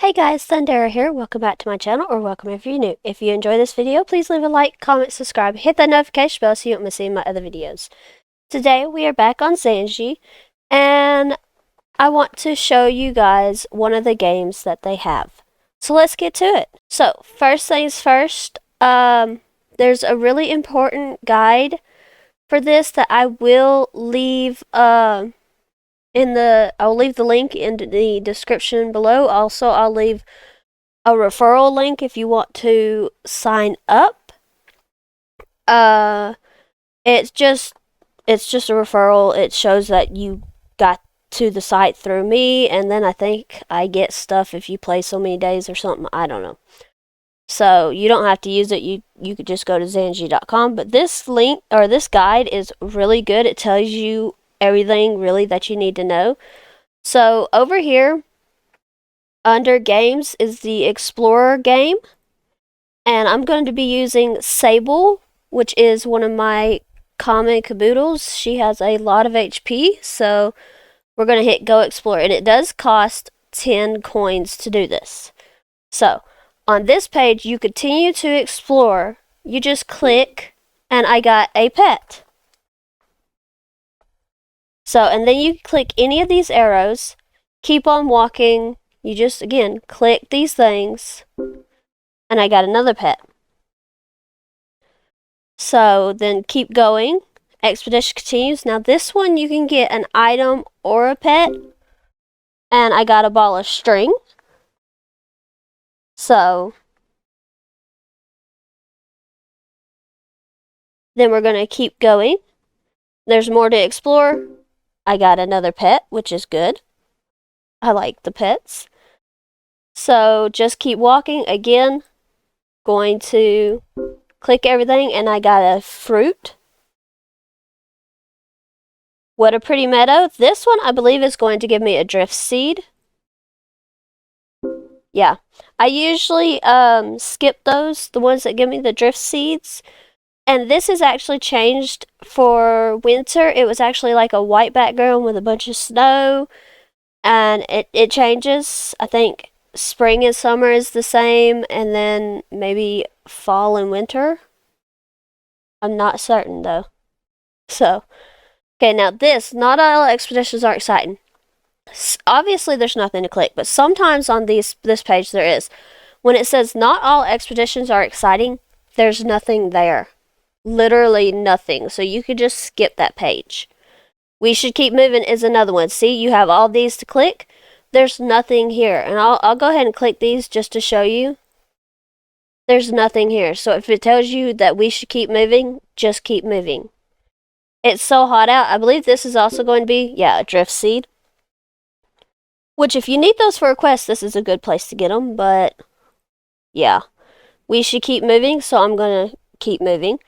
Hey guys, Thundera here. Welcome back to my channel, or welcome if you're new. If you enjoy this video, please leave a like, comment, subscribe, hit that notification bell so you don't miss any of my other videos. Today we are back on Xanje, and I want to show you guys one of the games that they have. So let's get to it. So first things first, there's a really important guide for this that I will leave I'll leave the link in the description below. Also, I'll leave a referral link if you want to sign up. It's just a referral. It shows that you got to the site through me, and then I think I get stuff if you play so many days or something. I don't know. So you don't have to use it. You could just go to xanje.com. But this link or this guide is really good. It tells you everything really that you need to know. So over here under games is the Explorer game, and I'm going to be using Sable, which is one of my common caboodles. She has a lot of HP, so we're going to hit Go Explore, and it does cost 10 coins to do this. So on this page, you continue to explore. You just click, and I got a pet. So, and then you click any of these arrows, keep on walking. You just, again, click these things, and I got another pet. So then keep going. Expedition continues. Now this one you can get an item or a pet, and I got a ball of string. So then we're going to keep going. There's more to explore. I got another pet, which is good. I like the pets. So just keep walking. Again, going to click everything, and I got a fruit. What a pretty meadow. This one I believe is going to give me a drift seed. Yeah, I usually skip those, the ones that give me the drift seeds. And this is actually changed for winter. It was actually like a white background with a bunch of snow. And it changes. I think spring and summer is the same, and then maybe fall and winter. I'm not certain though. So, okay, now this, not all expeditions are exciting. Obviously there's nothing to click, but sometimes on this page there is. When it says not all expeditions are exciting, there's nothing there. Literally nothing. So you could just skip that page. We should keep moving is another one. See, you have all these to click. There's nothing here. And I'll go ahead and click these just to show you. There's nothing here. So if it tells you that we should keep moving, just keep moving. It's so hot out. I believe this is also going to be, yeah, a drift seed. Which if you need those for a quest, this is a good place to get them. But yeah, we should keep moving. So I'm going to keep moving.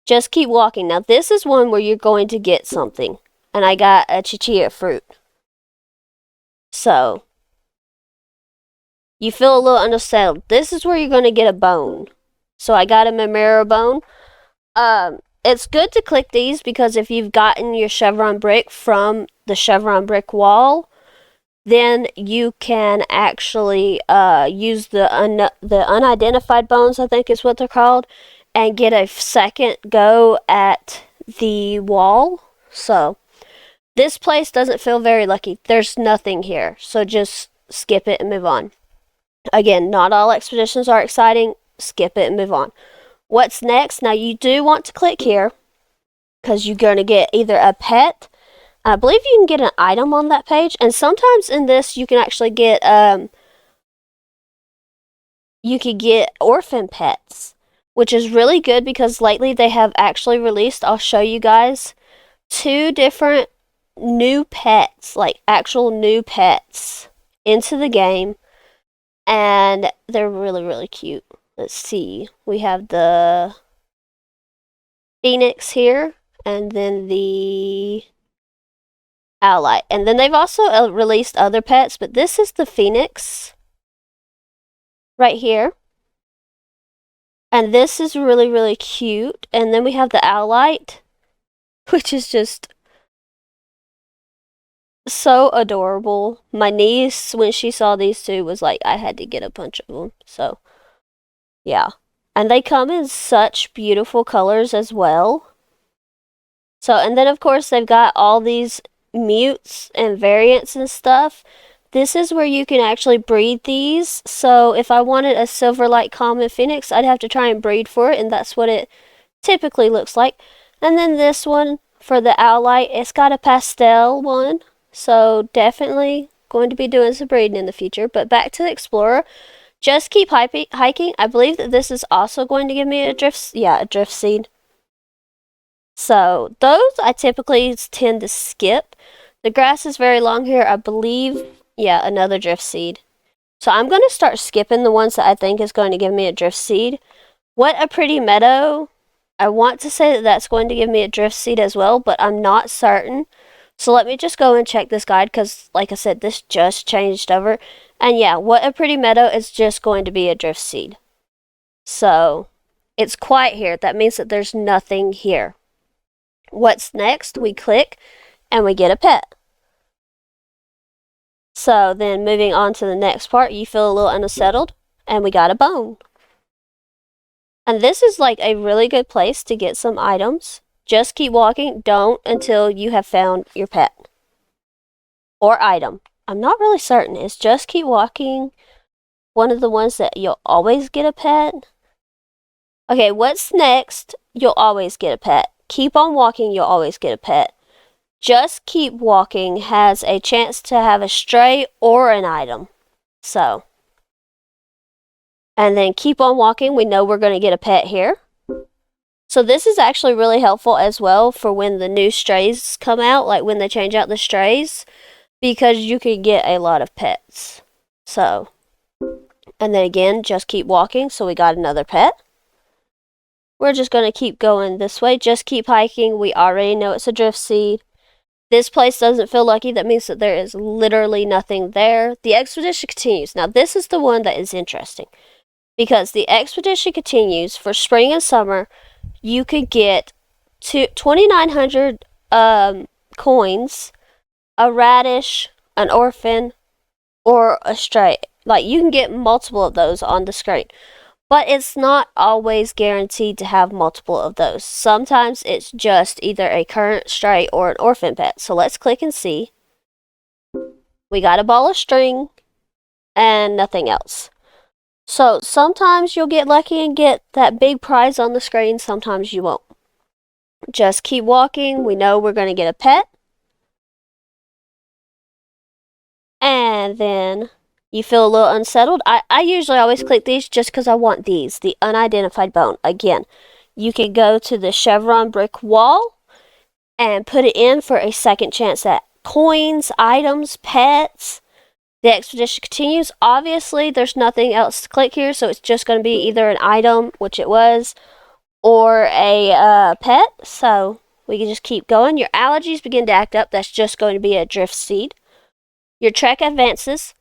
Just keep walking. Now this is one where you're going to get something. And I got a chichilla fruit. So you feel a little unsettled. This is where you're going to get a bone. So I got a Mamera bone. It's good to click these because if you've gotten your chevron brick from the chevron brick wall, then you can actually use the unidentified bones, I think is what they're called, and get a second go at the wall. So this place doesn't feel very lucky. There's nothing here, so just skip it and move on. Again, not all expeditions are exciting. Skip it and move on. What's next? Now you do want to click here because you're going to get either a pet. I believe you can get an item on that page, and sometimes in this you can actually get you could get orphan pets, which is really good because lately they have actually released, I'll show you guys, 2 different new pets, like actual new pets into the game, and they're really, really cute. Let's see, we have the Phoenix here, and then the Owlite. And then they've also released other pets, but this is the Phoenix right here. And this is really, really cute. And then we have the Owlite, which is just so adorable. My niece, when she saw these two, was like, I had to get a bunch of them. So, yeah. And they come in such beautiful colors as well. So, and then of course they've got all these mutes and variants and stuff. This is where you can actually breed these. So if I wanted a Silverlight Common Phoenix, I'd have to try and breed for it, and that's what it typically looks like. And then this one for the Owlite, it's got a pastel one. So definitely going to be doing some breeding in the future. But back to the Explorer. Just keep hiking. I believe that this is also going to give me a drift seed. So those I typically tend to skip. The grass is very long here. I believe, yeah, another drift seed. So I'm going to start skipping the ones that I think is going to give me a drift seed. What a Pretty Meadow. I want to say that that's going to give me a drift seed as well, but I'm not certain. So let me just go and check this guide because, like I said, this just changed over. And yeah, What a Pretty Meadow is just going to be a drift seed. So it's quiet here. That means that there's nothing here. What's next? We click and we get a pet. So then moving on to the next part, you feel a little unsettled and we got a bone. And this is like a really good place to get some items. Just keep walking. Don't until you have found your pet or item. I'm not really certain. It's just keep walking. One of the ones that you'll always get a pet. Okay, what's next? You'll always get a pet. Keep on walking. You'll always get a pet. Just keep walking has a chance to have a stray or an item. So. And then keep on walking. We know we're going to get a pet here. So this is actually really helpful as well for when the new strays come out, like when they change out the strays, because you can get a lot of pets. So, and then again, just keep walking. So we got another pet. We're just going to keep going this way. Just keep hiking. We already know it's a drift seed. This place doesn't feel lucky. That means that there is literally nothing there. The expedition continues. Now this is the one that is interesting. Because the expedition continues for spring and summer, you could get 2,900 coins, a radish, an orphan, or a stray. Like, you can get multiple of those on the screen. But it's not always guaranteed to have multiple of those. Sometimes it's just either a current stray or an orphan pet. So let's click and see. We got a ball of string and nothing else. So sometimes you'll get lucky and get that big prize on the screen. Sometimes you won't. Just keep walking. We know we're going to get a pet. And then you feel a little unsettled. I usually always click these just because I want these. The unidentified bone. Again, you can go to the chevron brick wall and put it in for a second chance at coins, items, pets. The expedition continues. Obviously, there's nothing else to click here, so it's just going to be either an item, which it was, or a pet. So we can just keep going. Your allergies begin to act up. That's just going to be a drift seed. Your trek advances.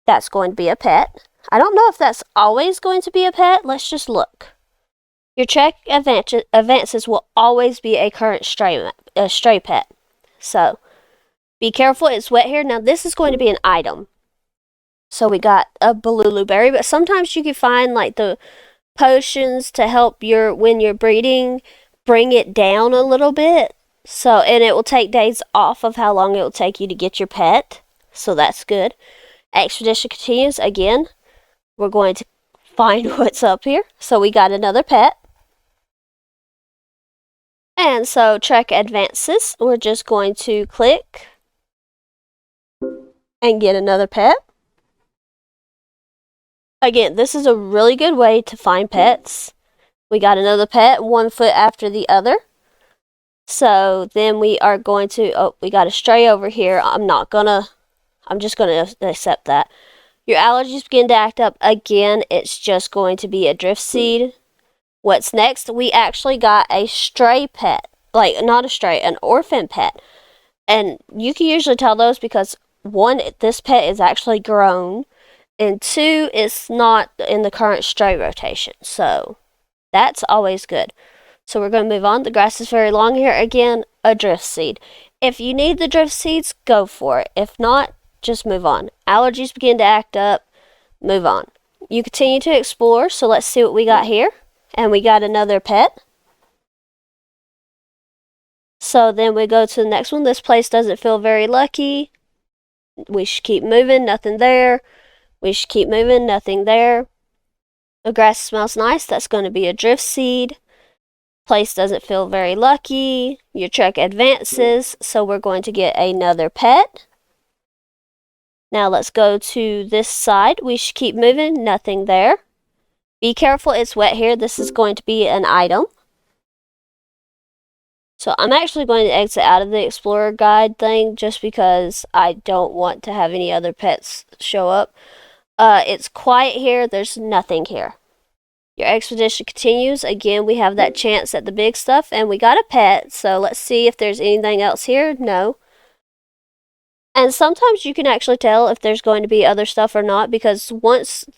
That's going to be a pet. I don't know if that's always going to be a pet. Let's just look. Your trek advances will always be a current stray pet. So be careful. It's wet here. Now this is going to be an item. So we got a Balulu berry, but sometimes you can find like the potions to help when you're breeding, bring it down a little bit. So, and it will take days off of how long it will take you to get your pet. So that's good. Expedition continues. Again, we're going to find what's up here. So we got another pet. And so trek advances. We're just going to click and get another pet. Again, this is a really good way to find pets. We got another pet, 1 foot after the other. So then we are going to, we got a stray over here. I'm just going to accept that. Your allergies begin to act up again. It's just going to be a drift seed. What's next? We actually got a stray pet. Like, not a stray, an orphan pet. And you can usually tell those because 1, this pet is actually grown. And 2, it's not in the current stray rotation. So that's always good. So we're going to move on. The grass is very long here. Again, a drift seed. If you need the drift seeds, go for it. If not, just move on. Allergies begin to act up, move on. You continue to explore, so let's see what we got here. And we got another pet. So then we go to the next one. This place doesn't feel very lucky. We should keep moving, nothing there. We should keep moving, nothing there. The grass smells nice, that's going to be a drift seed. Place doesn't feel very lucky. Your trek advances, so we're going to get another pet. Now let's go to this side. We should keep moving, nothing there. Be careful, it's wet here. This is going to be an item. So I'm actually going to exit out of the Explorer guide thing just because I don't want to have any other pets show up. It's quiet here. There's nothing here. Your expedition continues. Again, we have that chance at the big stuff, and we got a pet. So let's see if there's anything else here. No. And sometimes you can actually tell if there's going to be other stuff or not, because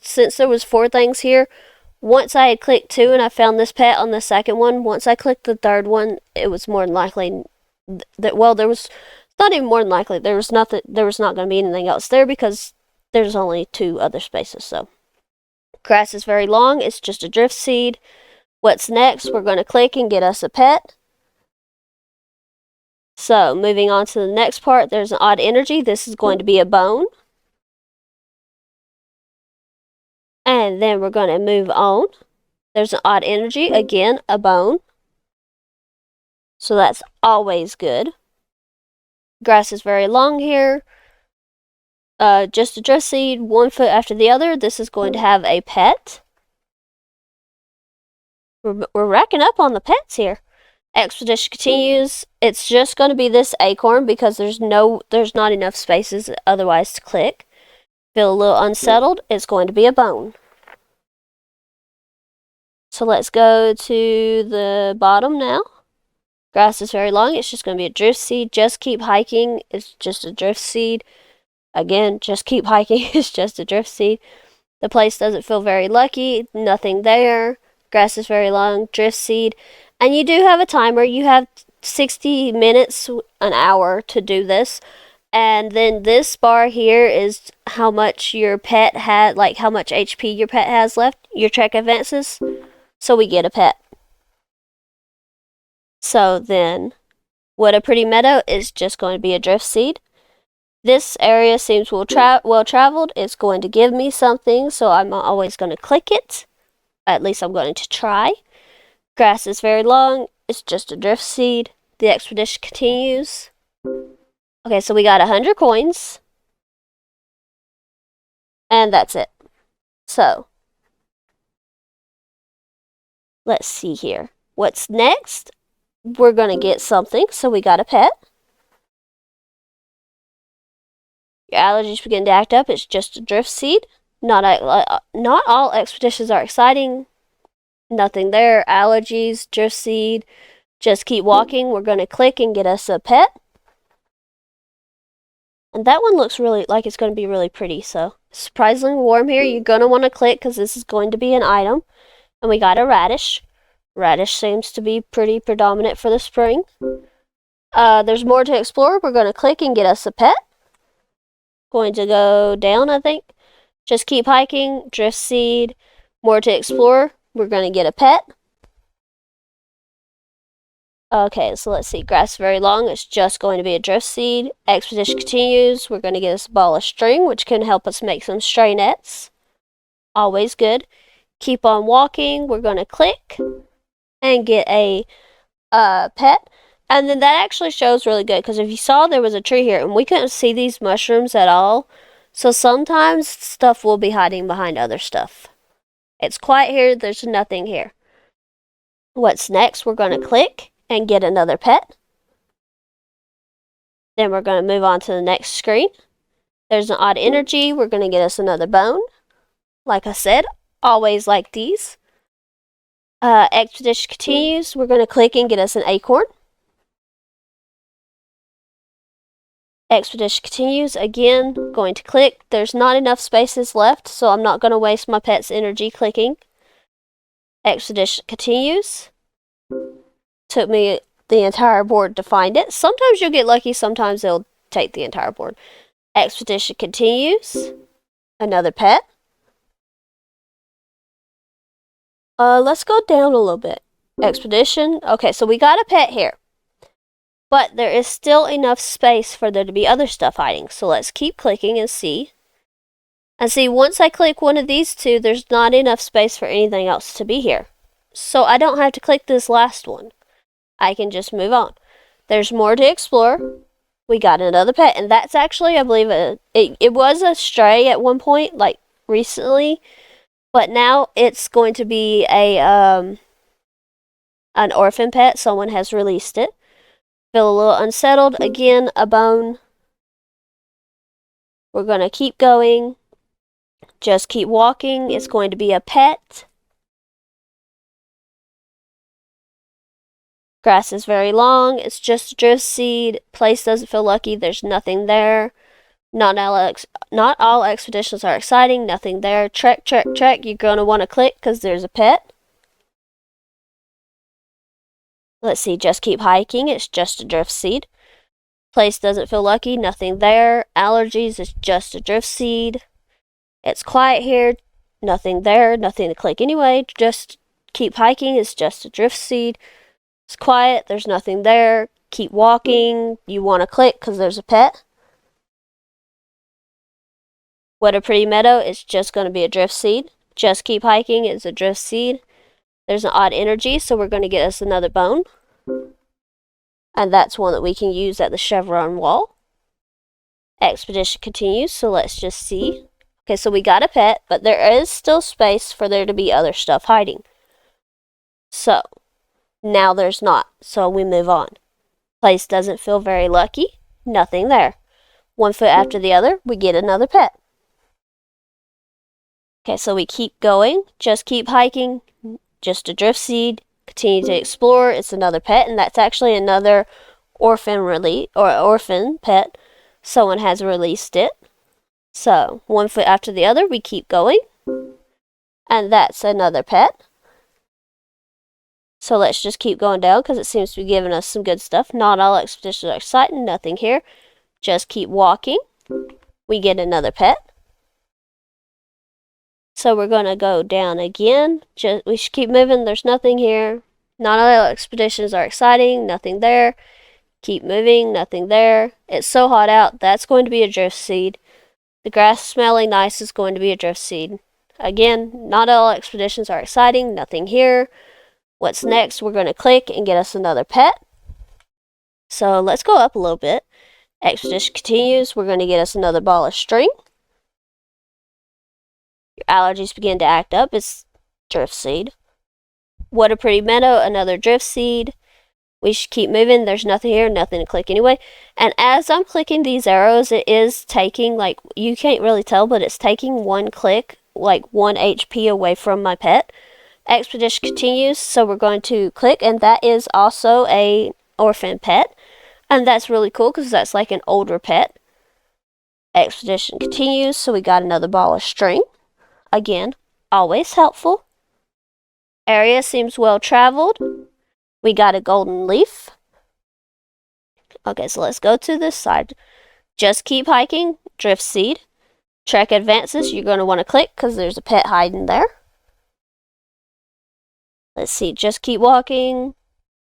since there was 4 things here, once I had clicked 2 and I found this pet on the second one, once I clicked the third one, it was more than likely there was not even more than likely. There was not going to be anything else there because there's only 2 other spaces. So grass is very long. It's just a drift seed. What's next? We're going to click and get us a pet. So moving on to the next part, there's an odd energy. This is going to be a bone. And then we're going to move on. There's an odd energy. Again, a bone. So that's always good. Grass is very long here. Just a drift seed, 1 foot after the other. This is going to have a pet. We're racking up on the pets here. Expedition continues. It's just going to be this acorn because there's not enough spaces otherwise to click. Feel a little unsettled. It's going to be a bone. So let's go to the bottom now. Grass is very long. It's just going to be a drift seed. Just keep hiking. It's just a drift seed. Again, just keep hiking. It's just a drift seed. The place doesn't feel very lucky. Nothing there. Grass is very long. Drift seed. And you do have a timer. You have 60 minutes, an hour to do this. And then this bar here is how much your pet had, like how much HP your pet has left. Your trek advances. So we get a pet. So then, What a Pretty Meadow is just going to be a drift seed. This area seems well traveled. It's going to give me something, so I'm always going to click it. At least I'm going to try. Grass is very long. It's just a drift seed. The expedition continues. Okay, so we got 100 coins. And that's it. So, let's see here. What's next? We're going to get something. So we got a pet. Your allergies begin to act up. It's just a drift seed. Not all expeditions are exciting. Nothing there. Allergies, drift seed. Just keep walking. We're going to click and get us a pet. And that one looks really like it's going to be really pretty. So surprisingly warm here. You're going to want to click because this is going to be an item. And we got a radish. Radish seems to be pretty predominant for the spring. There's more to explore. We're going to click and get us a pet. Going to go down, I think. Just keep hiking. Drift seed. More to explore. We're going to get a pet. Okay, so let's see. Grass is very long. It's just going to be a drift seed. Expedition continues. We're going to get us a ball of string, which can help us make some stray nets. Always good. Keep on walking. We're going to click and get a pet. And then that actually shows really good, because if you saw, there was a tree here, and we couldn't see these mushrooms at all. So sometimes stuff will be hiding behind other stuff. It's quiet here. There's nothing here. What's next? We're going to click and get another pet. Then we're going to move on to the next screen. There's an odd energy. We're going to get us another bone. Like I said, always like these. Expedition continues. We're going to click and get us an acorn. Expedition continues. Again, going to click. There's not enough spaces left, so I'm not going to waste my pet's energy clicking. Expedition continues. Took me the entire board to find it. Sometimes you'll get lucky, sometimes they'll take the entire board. Expedition continues. Another pet. Let's go down a little bit. Expedition. Okay, so we got a pet here. But there is still enough space for there to be other stuff hiding. So let's keep clicking and see. And see, once I click one of these two, there's not enough space for anything else to be here. So I don't have to click this last one. I can just move on. There's more to explore. We got another pet, and that's actually, I believe, it was a stray at one point, like recently, but now it's going to be an orphan pet. Someone has released it. Feel a little unsettled. Again, a bone. We're going to keep going. Just keep walking. It's going to be a pet. Grass is very long. It's just a drift seed. Place doesn't feel lucky. There's nothing there. Not all expeditions are exciting. Nothing there. Trek. You're going to want to click because there's a pet. Let's see. Just keep hiking. It's just a drift seed. Place doesn't feel lucky. Nothing there. Allergies is just a drift seed. It's quiet here. Nothing there. Nothing to click anyway. Just keep hiking. It's just a drift seed. It's quiet, there's nothing there. Keep walking. You want to click because there's a pet. What a pretty meadow. It's just going to be a drift seed. Just keep hiking. It's a drift seed. There's an odd energy, so we're going to get us another bone. And that's one that we can use at the chevron wall. Expedition continues, so let's just see. Okay, so we got a pet, but there is still space for there to be other stuff hiding. So now there's not, so we move on. Place doesn't feel very lucky. Nothing there. One foot after the other, we get another pet. Okay, so we keep going. Just keep hiking. Just a drift seed. Continue to explore. It's another pet, and that's actually another orphan pet. Someone has released it. So, one foot after the other, we keep going. And that's another pet. So let's just keep going down because it seems to be giving us some good stuff. Not all expeditions are exciting. Nothing here. Just keep walking. We get another pet. So we're going to go down again. We should keep moving. There's nothing here. Not all expeditions are exciting. Nothing there. Keep moving. Nothing there. It's so hot out. That's going to be a drift seed. The grass smelling nice is going to be a drift seed. Again, not all expeditions are exciting. Nothing here. What's next? We're going to click and get us another pet. So let's go up a little bit. Expedition continues. We're going to get us another ball of string. Your allergies begin to act up. It's drift seed. What a pretty meadow. Another drift seed. We should keep moving. There's nothing here. Nothing to click anyway. And as I'm clicking these arrows, it is taking, like, you can't really tell, but it's taking one click, like 1 HP away from my pet. Expedition continues, so we're going to click, and that is also a orphan pet, and that's really cool because that's like an older pet. Expedition continues, so we got another ball of string. Again, always helpful. Area seems well traveled. We got a golden leaf. Okay, so let's go to this side. Just keep hiking. Drift seed. Trek advances. You're going to want to click because there's a pet hiding there. Let's see, just keep walking.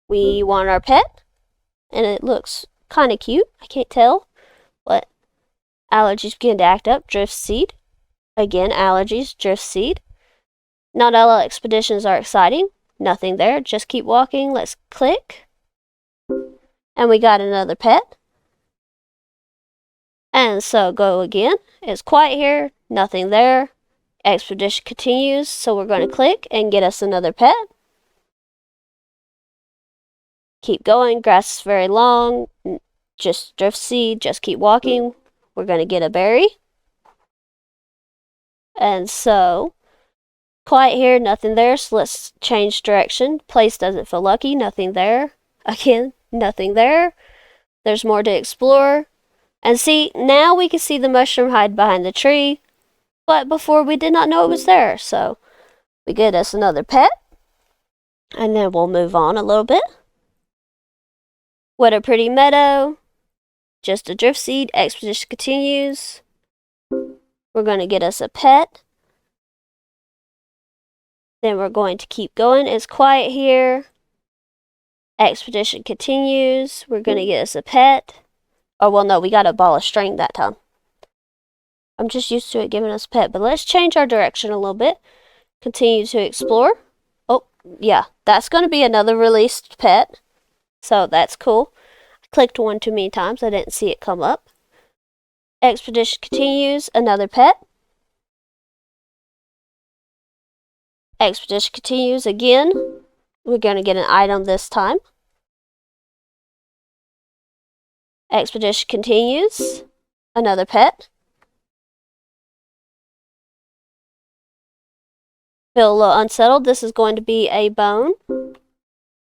We want our pet. And it looks kind of cute. I can't tell. But allergies begin to act up. Drift seed. Again, allergies. Drift seed. Not all expeditions are exciting. Nothing there. Just keep walking. Let's click. And we got another pet. And so go again. It's quiet here. Nothing there. Expedition continues. So we're going to click and get us another pet. Keep going. Grass is very long. Just drift seed. Just keep walking. We're going to get a berry. And so, quiet here. Nothing there. So let's change direction. Place doesn't feel lucky. Nothing there. Again, nothing there. There's more to explore. And see, now we can see the mushroom hide behind the tree. But before we did not know it was there. So, we get us another pet. And then we'll move on a little bit. What a pretty meadow. Just a drift seed. Expedition continues. We're going to get us a pet. Then we're going to keep going. It's quiet here. Expedition continues. We're going to get us a pet. Oh, well, no, we got a ball of string that time. I'm just used to it giving us a pet. But let's change our direction a little bit. Continue to explore. Oh, yeah, that's going to be another released pet. So that's cool. I clicked one too many times. I didn't see it come up. Expedition continues. Another pet. Expedition continues again. We're going to get an item this time. Expedition continues. Another pet. Feel a little unsettled. This is going to be a bone.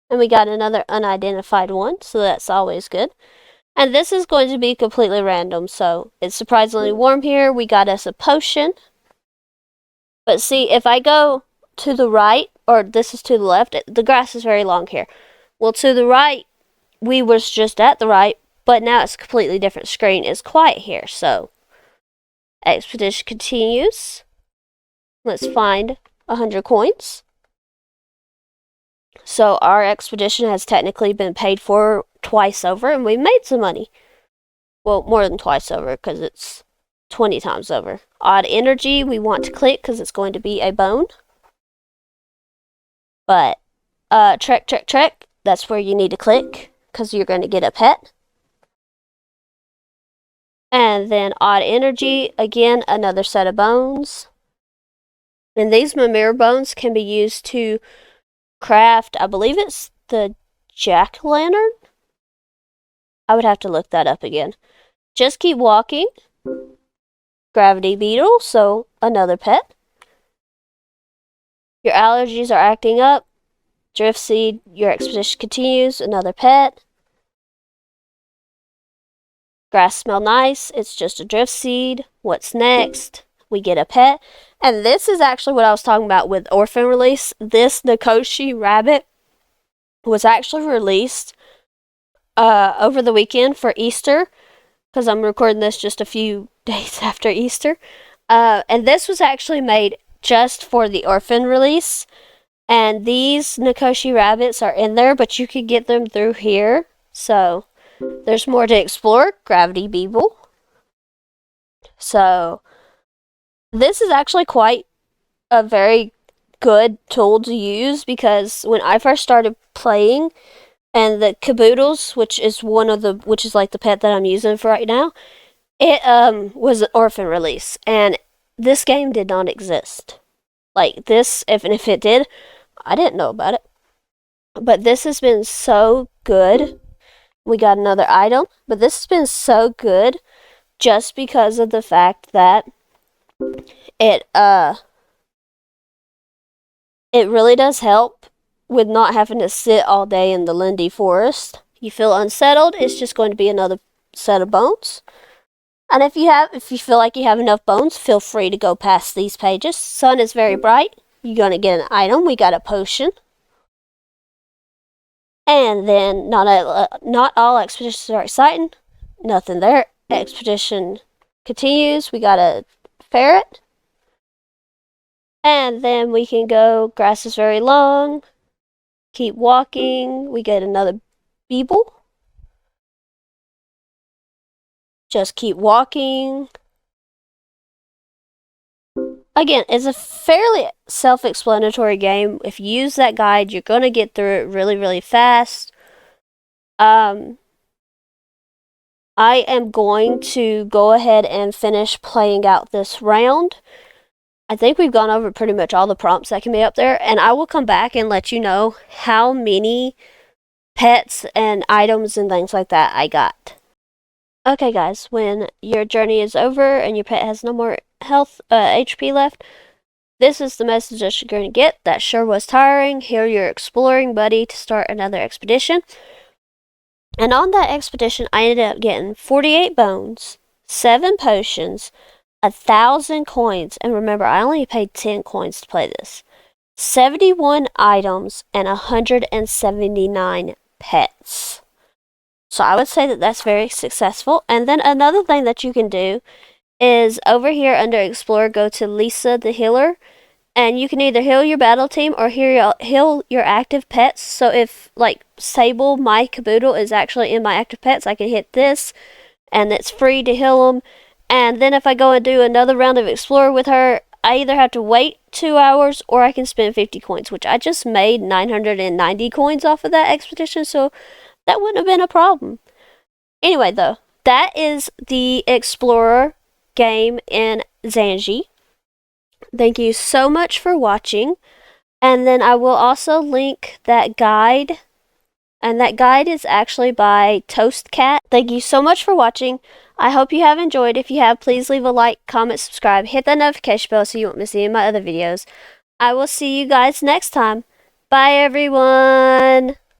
And we got another unidentified one, so that's always good. And this is going to be completely random, so it's surprisingly warm here. We got us a potion. But see, if I go to the right, or this is to the left, the grass is very long here. Well, to the right, we was just at the right, but now it's a completely different screen. It's quiet here, so expedition continues. Let's find 100 coins. So our expedition has technically been paid for twice over, and we made some money. Well, more than twice over, because it's 20 times over. Odd energy, we want to click, because it's going to be a bone. But, trek, that's where you need to click, because you're going to get a pet. And then odd energy, again, another set of bones. And these Mimir bones can be used to craft, I believe it's the jack-o'-lantern? I would have to look that up again. Just keep walking. Gravity beetle, so another pet. Your allergies are acting up. Drift seed, your expedition continues, another pet. Grass smell nice, it's just a drift seed. What's next? We get a pet. And this is actually what I was talking about with orphan release. This Nikoshi rabbit was actually released over the weekend for Easter, because I'm recording this just a few days after Easter. And this was actually made just for the orphan release. And these Nikoshi rabbits are in there, but you could get them through here. So there's more to explore. Gravity beetle. So this is actually quite a very good tool to use, because when I first started playing, and the caboodles, which is like the pet that I'm using for right now, it was an orphan release, and this game did not exist. Like this, if it did, I didn't know about it. But this has been so good. We got another item, but this has been so good just because of the fact that it really does help with not having to sit all day in the Lindy Forest. You feel unsettled, it's just going to be another set of bones. And if you feel like you have enough bones, feel free to go past these pages. Sun is very bright. You're going to get an item. We got a potion. And then not all expeditions are exciting. Nothing there. Expedition continues. We got a ferret. And then we can go, grass is very long. Keep walking. We get another beetle. Just keep walking. Again, it's a fairly self-explanatory game. If you use that guide, you're going to get through it really, really fast. I am going to go ahead and finish playing out this round. I think we've gone over pretty much all the prompts that can be up there, and I will come back and let you know how many pets and items and things like that I got. Okay guys, when your journey is over and your pet has no more HP left, this is the message that you're going to get. That sure was tiring. Here you're exploring, buddy, to start another expedition. And on that expedition, I ended up getting 48 bones, 7 potions, 1,000 coins, and remember, I only paid 10 coins to play this, 71 items, and 179 pets. So I would say that that's very successful. And then another thing that you can do is over here under Explorer, go to Lisa the Healer, and you can either heal your battle team or heal your active pets. So if, like, Sable, my caboodle, is actually in my active pets, I can hit this, and it's free to heal them. And then if I go and do another round of Explorer with her, I either have to wait 2 hours or I can spend 50 coins, which I just made 990 coins off of that expedition, so that wouldn't have been a problem. Anyway, though, that is the Explorer game in Xanje. Thank you so much for watching. And then I will also link that guide. And that guide is actually by Toast Cat. Thank you so much for watching. I hope you have enjoyed. If you have, please leave a like, comment, subscribe, hit that notification bell so you won't miss any of my other videos. I will see you guys next time. Bye, everyone.